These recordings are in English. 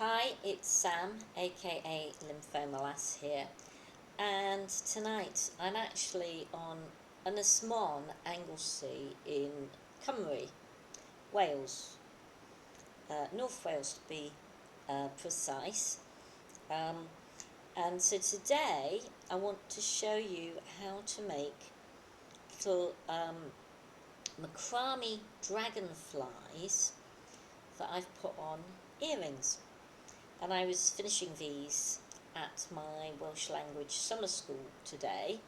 Hi, it's Sam, aka Lymphoma Lass here, and tonight I'm actually on Ynys Môn, Anglesey in Cymru, Wales, North Wales to be precise. And so today I want to show you how to make little Macramé Dragonflies that I've put on earrings. And I was finishing these at my Welsh language summer school today,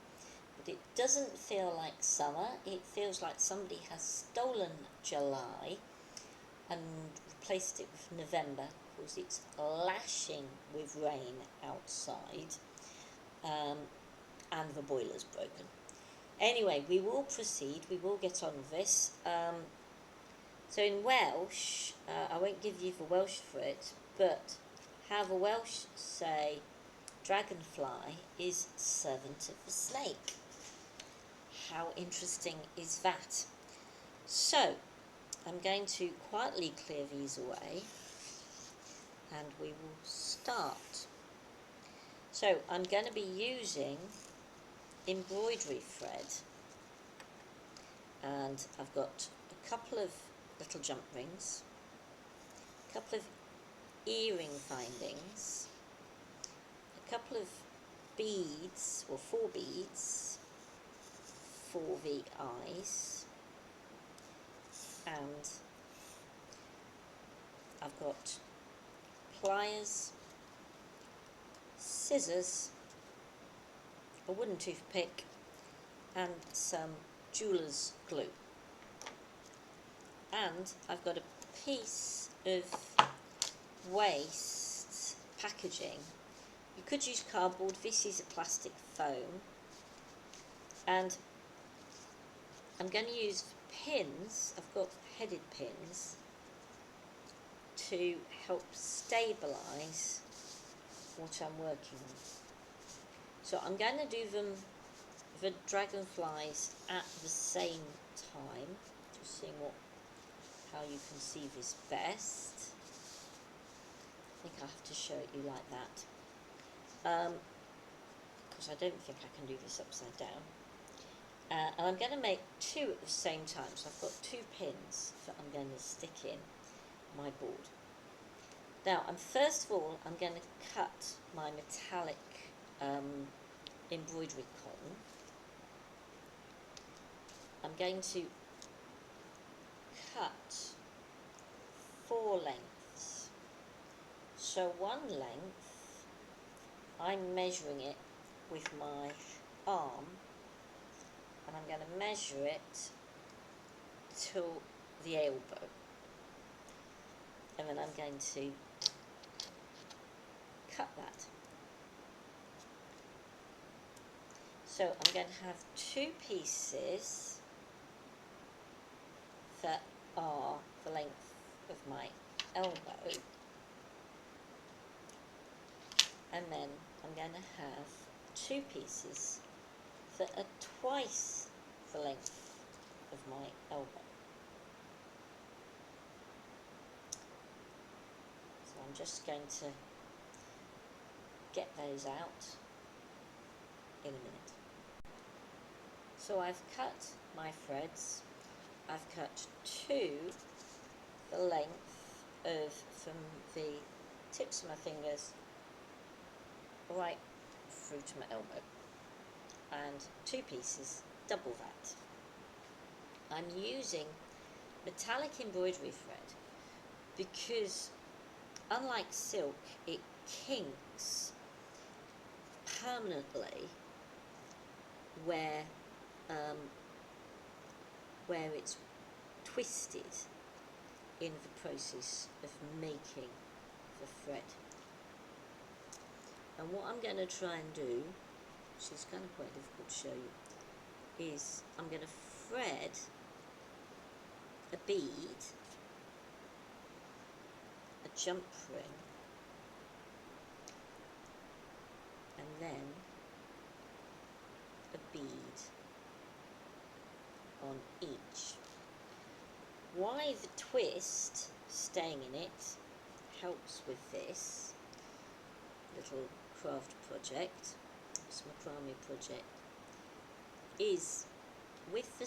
but it doesn't feel like summer. It feels like somebody has stolen July and replaced it with November, because it's lashing with rain outside, and the boiler's broken. Anyway, we will proceed, we will get on with this. So in Welsh, I won't give you the Welsh for it, but how the Welsh say dragonfly is servant of the snake. How interesting is that? So, I'm going to quietly clear these away and we will start. So, I'm going to be using embroidery thread, and I've got a couple of little jump rings, a couple of earring findings, a couple of beads, or 4 beads for the eyes, and I've got pliers, scissors, a wooden toothpick, and some jeweller's glue. And I've got a piece of waste packaging. You could use cardboard, this is a plastic foam, and I'm going to use pins. I've got headed pins to help stabilise what I'm working on. So I'm going to do the dragonflies at the same time, just seeing how you can see this best. I think I have to show it you like that, because I don't think I can do this upside down. And I'm going to make 2 at the same time, so I've got 2 pins that I'm going to stick in my board. Now, first of all, I'm going to cut my metallic embroidery cotton. I'm going to cut 4 lengths. So one length, I'm measuring it with my arm, and I'm going to measure it till the elbow, and then I'm going to cut that. So I'm going to have 2 pieces that are the length of my elbow, and then I'm going to have 2 pieces that are twice the length of my elbow. So I'm just going to get those out in a minute. So I've cut my threads. I've cut 2 the length from the tips of my fingers right through to my elbow, and 2 pieces double that. I'm using metallic embroidery thread because, unlike silk, it kinks permanently where it's twisted in the process of making the thread. And what I'm going to try and do, which is kind of quite difficult to show you, is I'm going to thread a bead, a jump ring, and then a bead on each. Why the twist, staying in it, helps with this little craft project, this macrame project, is with the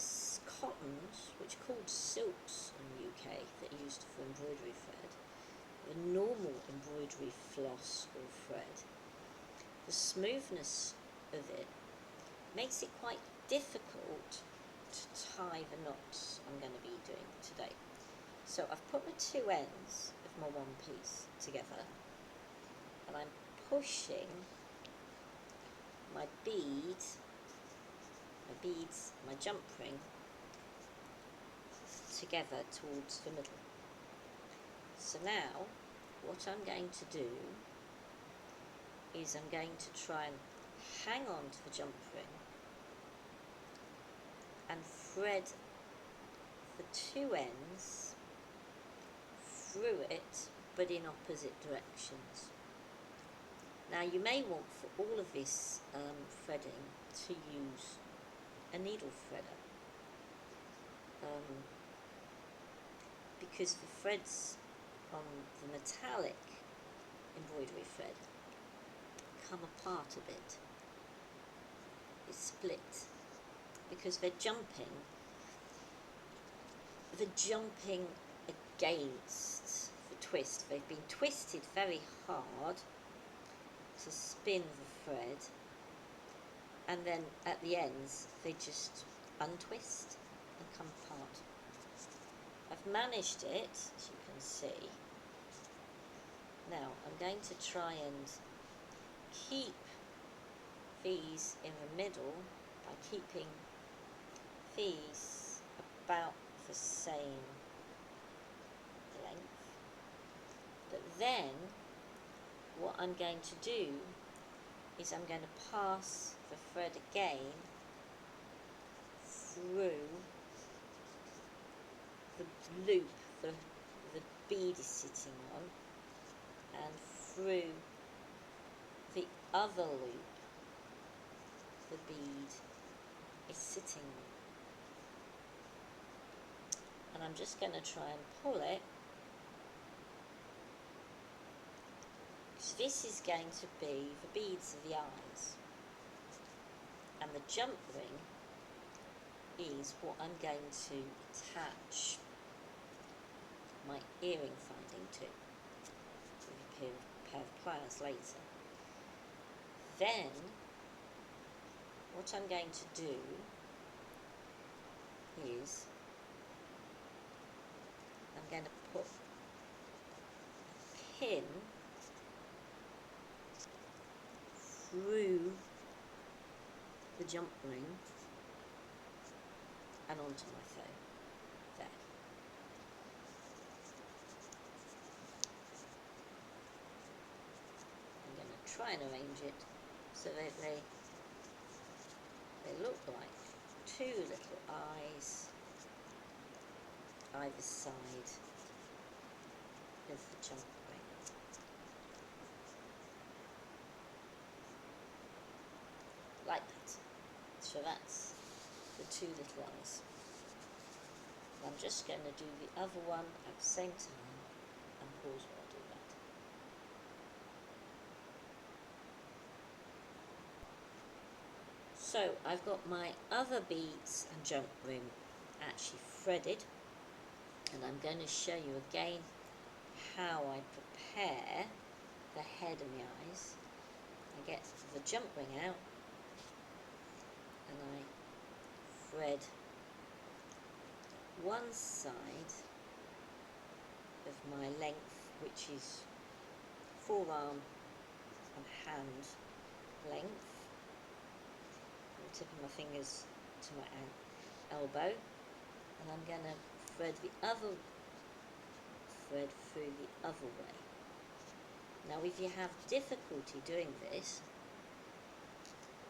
cottons, which are called silks in the UK, that are used for embroidery thread, the normal embroidery floss or thread, the smoothness of it makes it quite difficult to tie the knots I'm going to be doing today. So I've put my two ends of my one piece together, and I'm pushing my beads, my jump ring together towards the middle. So now what I'm going to do is I'm going to try and hang on to the jump ring and thread the two ends through it, but in opposite directions. Now you may want for all of this threading to use a needle threader, because the threads on the metallic embroidery thread come apart a bit. It's split because they're jumping against the twist. They've been twisted very hard to spin the thread, and then at the ends they just untwist and come apart. I've managed it, as you can see. Now I'm going to try and keep these in the middle by keeping these about the same length. But then what I'm going to do is I'm going to pass the thread again through the loop the bead is sitting on, and through the other loop the bead is sitting on. And I'm just going to try and pull it, because this is going to be the beads of the eyes, and the jump ring is what I'm going to attach my earring finding to with a pair of pliers later. Then what I'm going to do is I'm going to put a pin through the jump ring and onto my phone. There. I'm going to try and arrange it so that they look like two little eyes either side of the jump ring. Like that. So that's the two little eyes. I'm just going to do the other one at the same time and pause while I do that. So I've got my other beads and jump ring actually threaded, and I'm going to show you again how I prepare the head and the eyes. I get the jump ring out and I thread one side of my length, which is forearm and hand length, from the tip of my fingers to my elbow, and I'm going to thread the other thread through the other way. Now if you have difficulty doing this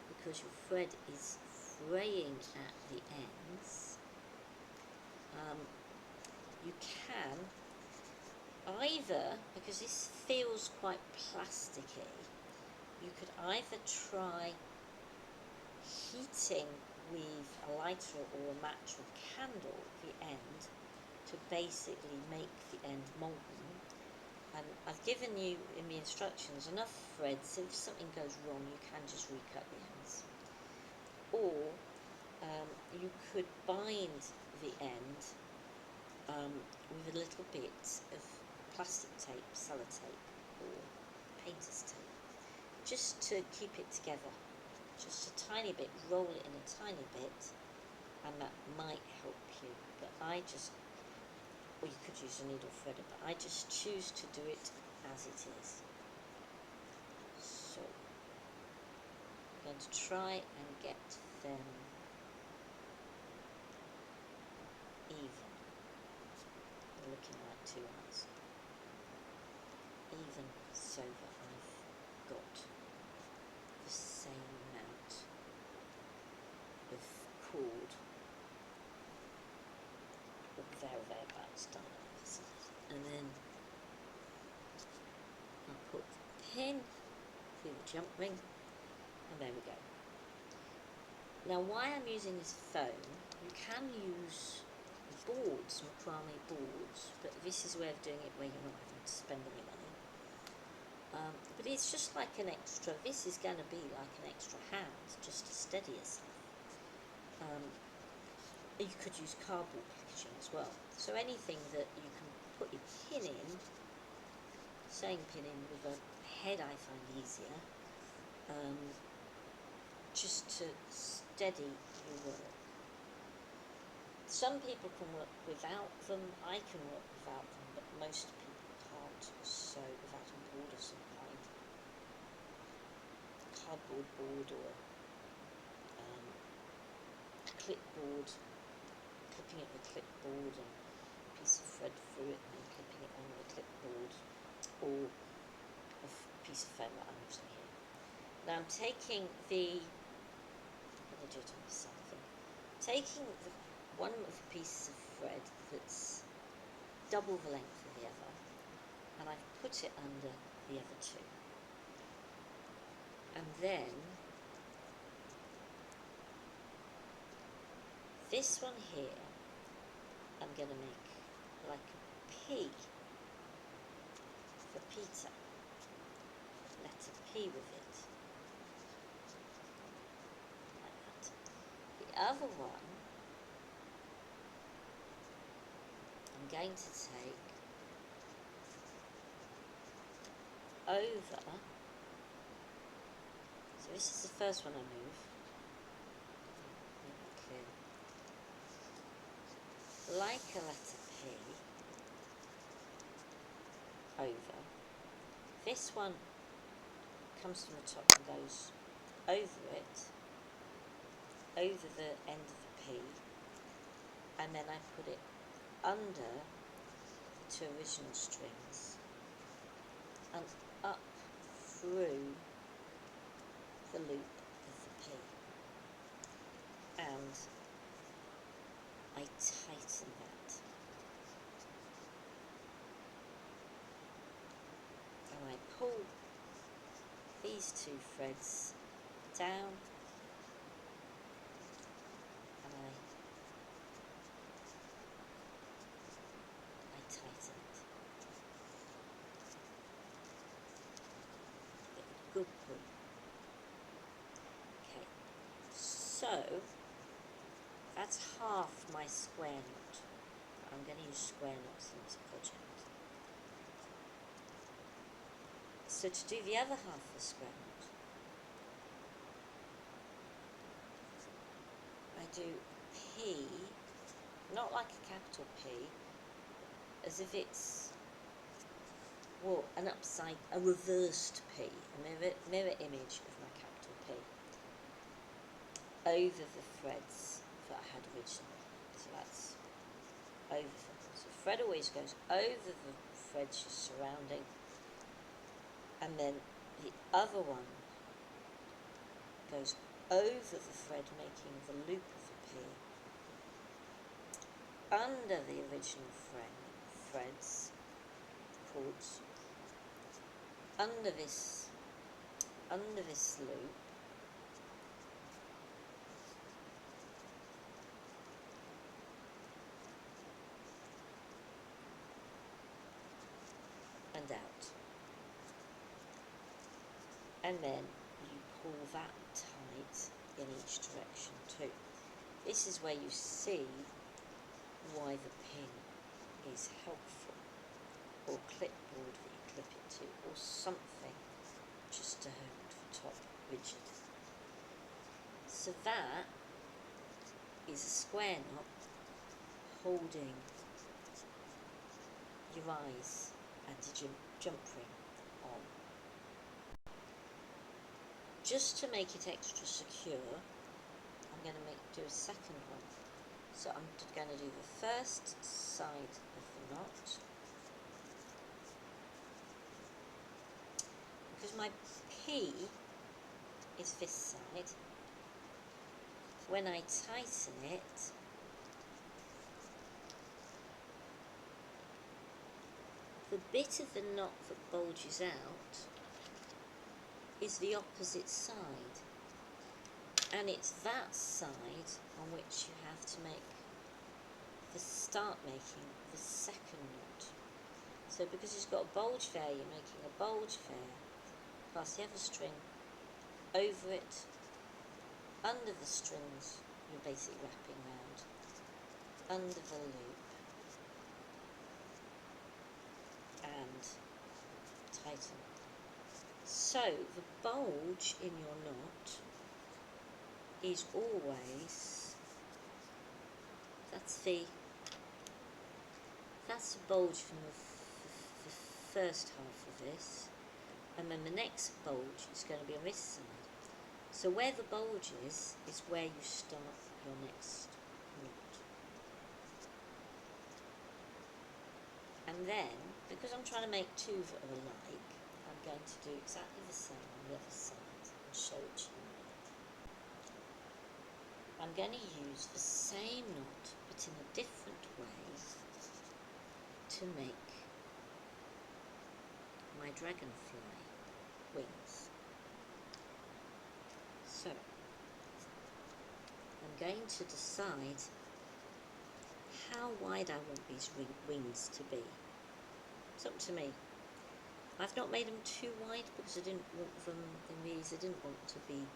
because your thread is fraying at the ends, you can either, because this feels quite plasticky, you could either try heating with a lighter or a match or candle at the end to basically make the end molten, and I've given you in the instructions enough threads, so if something goes wrong you can just recut the ends. Or you could bind the end with a little bit of plastic tape, sellotape or painter's tape, just to keep it together. Just a tiny bit, roll it in a tiny bit, and that might help you. But or you could use a needle threader, but I just choose to do it as it is. So I'm going to try and get them even. They're looking like two eyes. Even so that I've got the same amount of cord, or thereabouts done on the other side. And then I'll put the pin through the jump ring, and there we go. Now, why I'm using this foam, you can use boards, macrame boards, but this is a way of doing it where you're not having to spend any money. But it's just like an extra, this is going to be like an extra hand, just to steady yourself. You could use cardboard packaging as well. So anything that you can put your pin in, sewing pin in with a head I find easier, just to steady your work. Some people can work without them, I can work without them, but most people can't sew without a board of some kind. Cardboard board or clipboard, clipping it with clipboard and a piece of thread through it and then clipping it on the clipboard, or a piece of foam that I'm using here. Now I'm taking I'm going to do it on this side, I think. Taking one of the pieces of thread that's double the length of the other, and I've put it under the other two. And then this one here, I'm going to make like a P for Peter, letter P with it, like that. The other one, I'm going to take over, so this is the first one I move, make that clear, like a letter P, over. This one comes from the top and goes over it, over the end of the P, and then I put it under the two original strings and up through the loop of the P, and I tighten that, and I pull these two threads down, and I tighten it. Get a good pull. Okay, so that's half my square knot. I'm going to use square knots in this project. So to do the other half of the square knot, I do P, not like a capital P, as if it's, well, a reversed P, a mirror image of my capital P, over the threads that I had originally. So that's over them. So thread always goes over the threads you're surrounding, and then the other one goes over the thread making the loop of the P, under the original threads, cords, under this loop, and out. and then you pull that tight in each direction too. This is where you see why the pin is helpful, or clipboard that you clip it to, or something just to hold the top rigid. So that is a square knot holding your eyes and your jump ring on. Just to make it extra secure, I'm going to do a second one. So I'm going to do the first side of the knot. Because my P is this side, when I tighten it, the bit of the knot that bulges out is the opposite side, and it's that side on which you have to start making the second knot. So because it's got a bulge there, you're making a bulge there, pass the other string over it, under the strings you're basically wrapping around, under the loop, and tighten. So the bulge in your knot is always, that's the bulge from the first half of this, and then the next bulge is going to be on this side. So where the bulge is where you start your next knot. And then, because I'm trying to make two that are alike, I'm going to do exactly the same on the other side and show it to you. I'm going to use the same knot but in a different way to make my dragonfly wings. So I'm going to decide how wide I want these wings to be. It's up to me. I've not made them too wide because I didn't want them in these, I didn't want to be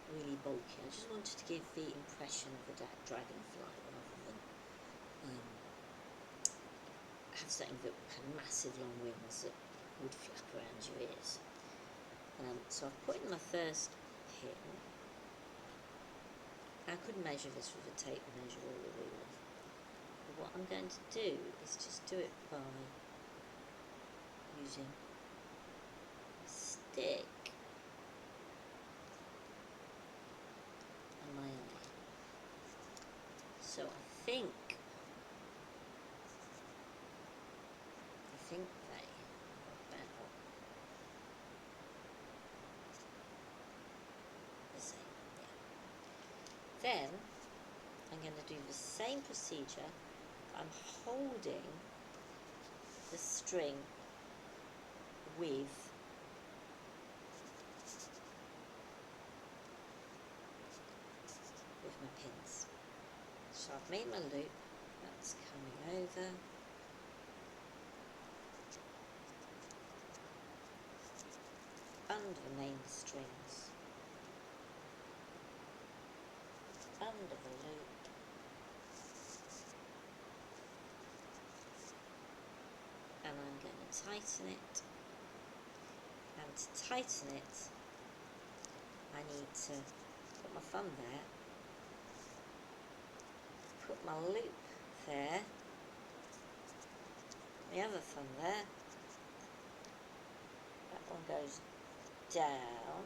really bulky. I just wanted to give the impression of a dragonfly rather than have something that had massive long wings that would flap around your ears. So I've put in my first pin. I could measure this with a tape measure or a ruler. But what I'm going to do is just do it by using a stick and my eye. So I think they are about the same. Yeah. Then I'm going to do the same procedure. I'm holding the string with my pins. So I've made my loop, that's coming over, under the main strings, under the loop, and I'm going to tighten it, and to tighten it I need to put my thumb there, put my loop there, the other thumb there, that one goes down,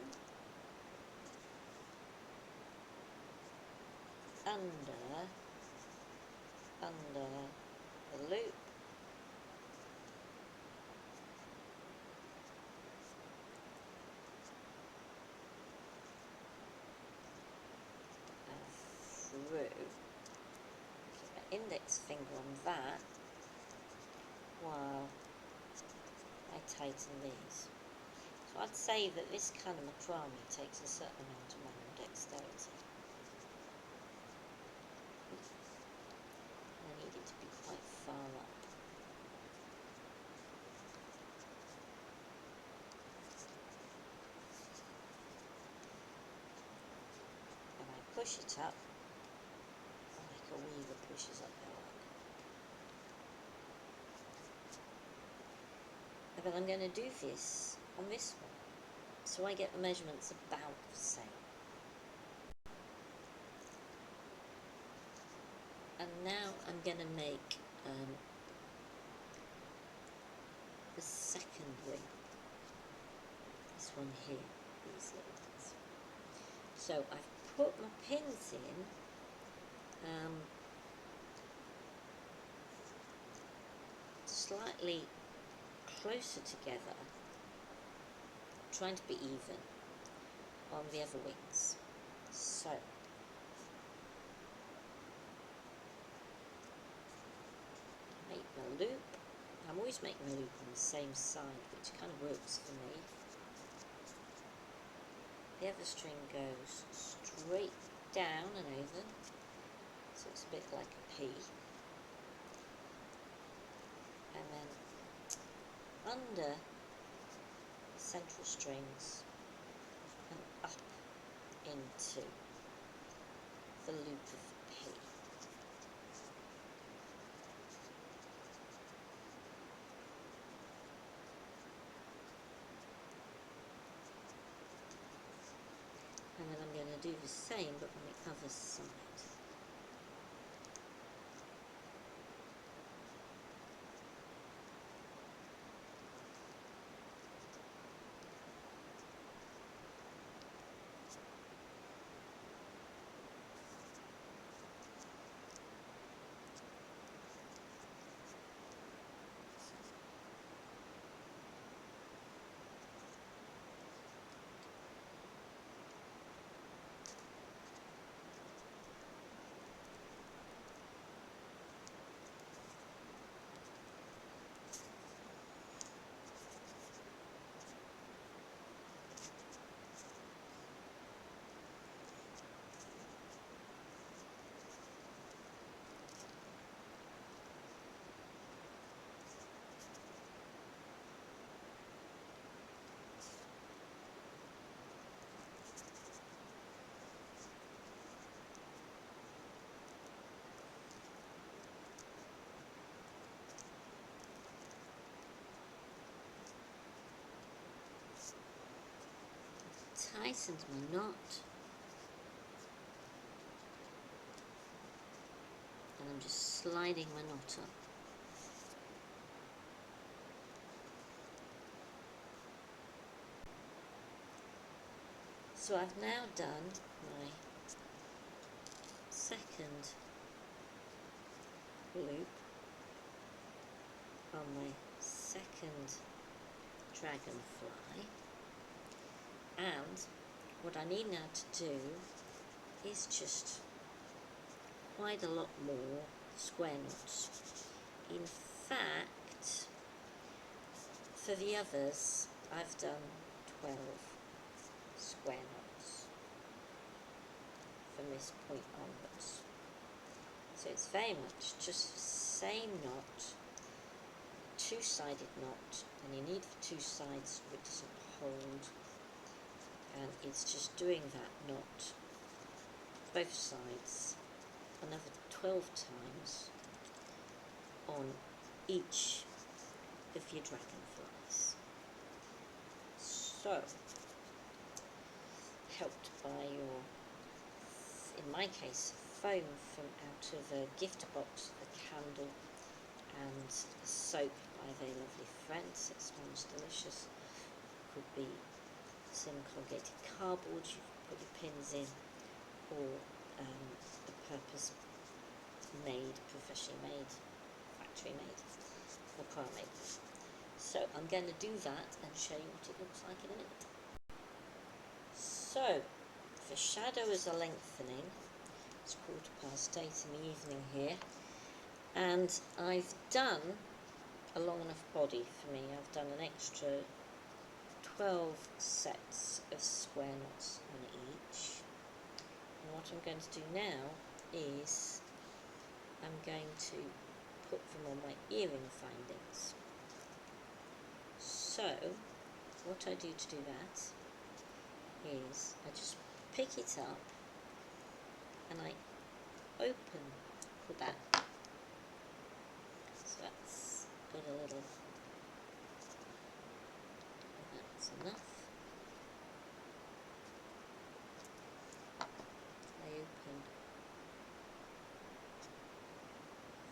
under the loop, and through. Keep my index finger on that while I tighten these. So I'd say that this kind of macramé takes a certain amount of manual dexterity. I need it to be quite far up. push it up, like a weaver pushes up their work. But I'm going to do this on this one, so I get the measurements about the same. And now I'm going to make the second wing. This one here, these little ones. So I've put my pins in slightly closer together, trying to be even on the other wings. So make my loop. I'm always making a loop on the same side, which kind of works for me. The other string goes straight down and over, so it's a bit like a P. And then under the central strings and up into the loop of P. And then I'm going to do the same but on the other side. Tightened my knot, and I'm just sliding my knot up. So I've now done my second loop on my second dragonfly. And what I need now to do is just quite a lot more square knots. In fact, for the others, I've done 12 square knots from this point onwards. So it's very much just the same knot, two-sided knot, and you need for two sides so it doesn't hold. And it's just doing that knot both sides another 12 times on each of your dragonflies. So, helped by your, in my case, foam from out of a gift box, a candle and a soap by a very lovely friend. It smells delicious. Could be some corrugated cardboard you can put your pins in, or the purpose made, professionally made, factory made, Macramé. So I'm going to do that and show you what it looks like in a minute. So the shadows are lengthening. It's 8:15 in the evening here, and I've done a long enough body for me. I've done an extra 12 sets of square knots on each, and what I'm going to do now is I'm going to put them on my earring findings. So what I do to do that is I just pick it up and I open the back. So that's got a little, that's enough. I open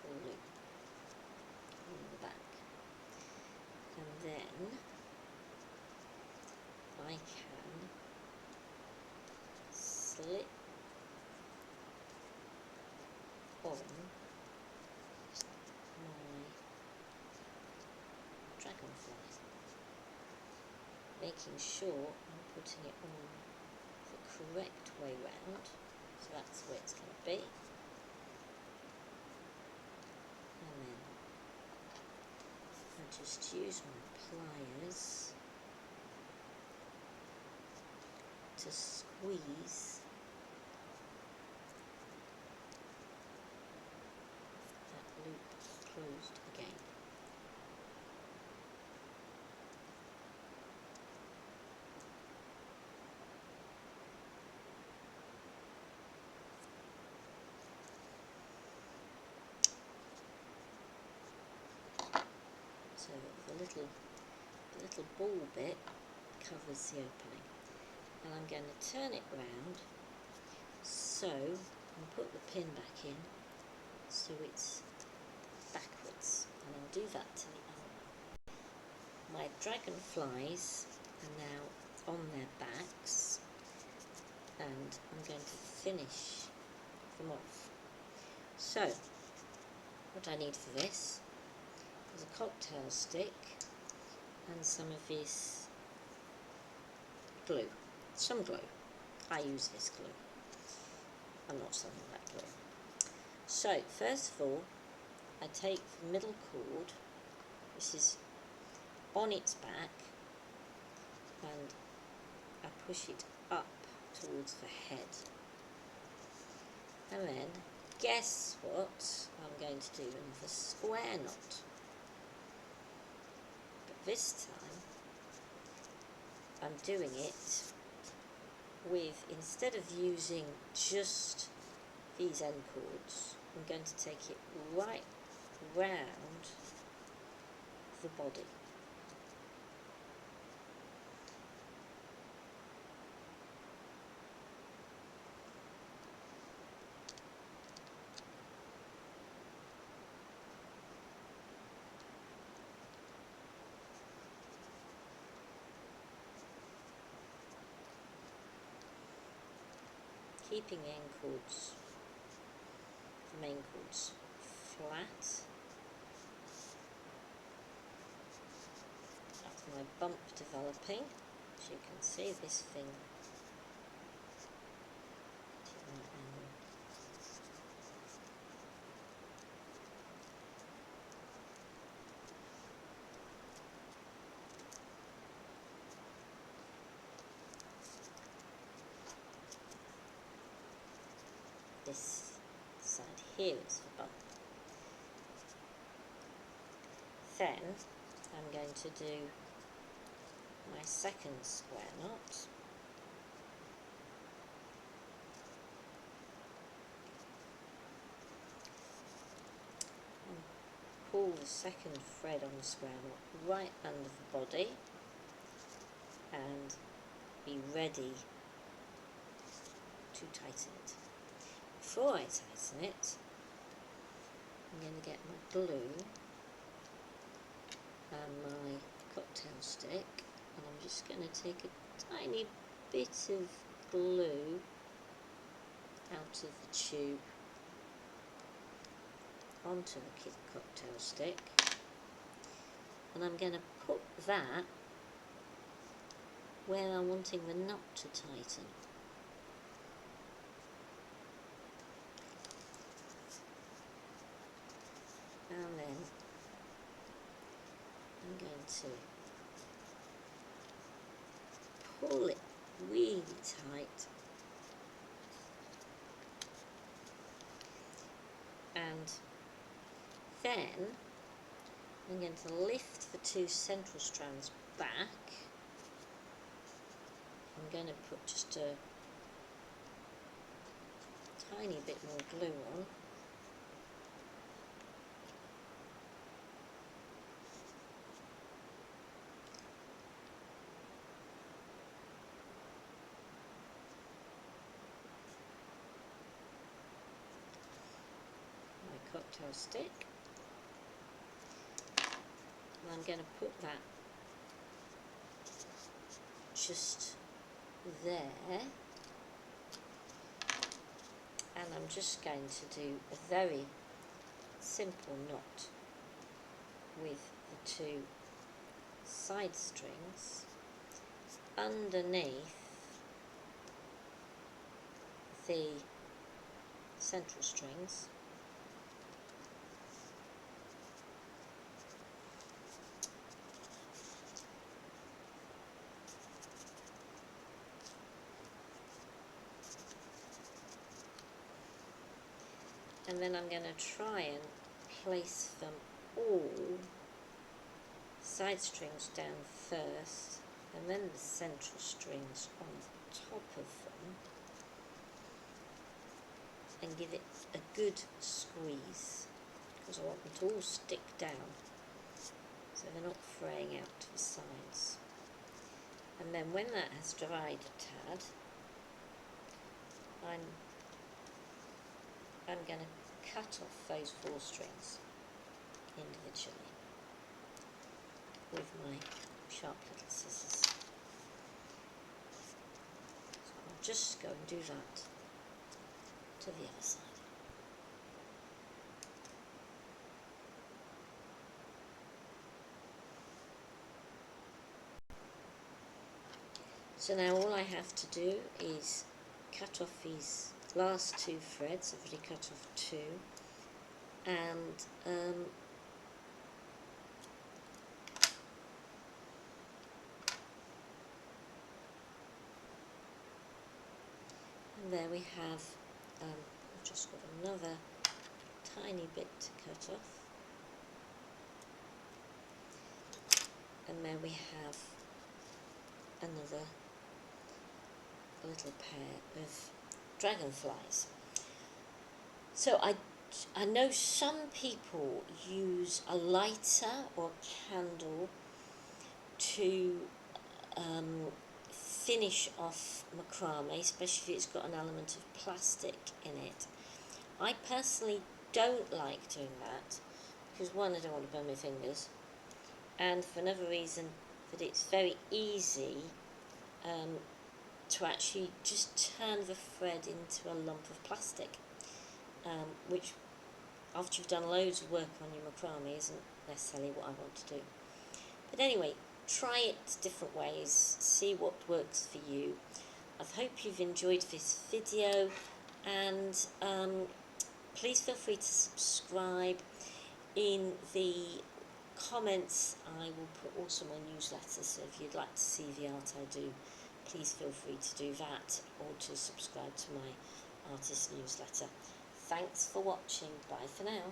the loop in the back, and then I can slip on my dragonfly, making sure I'm putting it on the correct way round, so that's where it's going to be, and then I just use my pliers to squeeze that loop closed again. So the little ball bit covers the opening, and I'm going to turn it round so, and put the pin back in so it's backwards, and I'll do that to the other one. My dragonflies are now on their backs, and I'm going to finish them off. So what I need for this is a cocktail stick and some of this glue, some glue. I use this glue. I'm not selling that glue. So first of all, I take the middle cord, this is on its back, and I push it up towards the head. And then, guess what I'm going to do? Another square knot. But this time, I'm doing it with, instead of using just these end cords, I'm going to take it right round the body. Keeping the end cords, the main cords, flat. That's my bump developing. As you can see, this thing this side here is the bump. Then I'm going to do my second square knot, and pull the second thread on the square knot right under the body and be ready to tighten it. Before I tighten it, I'm going to get my glue and my cocktail stick, and I'm just going to take a tiny bit of glue out of the tube onto the cocktail stick, and I'm going to put that where I'm wanting the knot to tighten. And then I'm going to pull it really tight, and then I'm going to lift the two central strands back. I'm going to put just a tiny bit more glue on. My cocktail stick. And I'm going to put that just there, and I'm just going to do a very simple knot with the two side strings underneath the central strings, and then I'm going to try and place them all side strings down first and then the central strings on top of them, and give it a good squeeze because I want them to all stick down so they're not fraying out to the sides. And then when that has dried a tad, I'm going to cut off those 4 strings individually with my sharp little scissors. So I'll just go and do that to the other side. So now all I have to do is cut off these last 2 threads. I've already cut off 2, and there we have, I've just got another tiny bit to cut off, and there we have another little pair of dragonflies. So I know some people use a lighter or candle to finish off macrame, especially if it's got an element of plastic in it. I personally don't like doing that because, one, I don't want to burn my fingers, and for another reason that it's very easy to actually just turn the thread into a lump of plastic, which after you've done loads of work on your macrame isn't necessarily what I want to do. But anyway, try it different ways, see what works for you. I hope you've enjoyed this video, and please feel free to subscribe. In the comments I will put also my newsletter, so if you'd like to see the art I do, please feel free to do that, or to subscribe to my artist newsletter. Thanks for watching. Bye for now.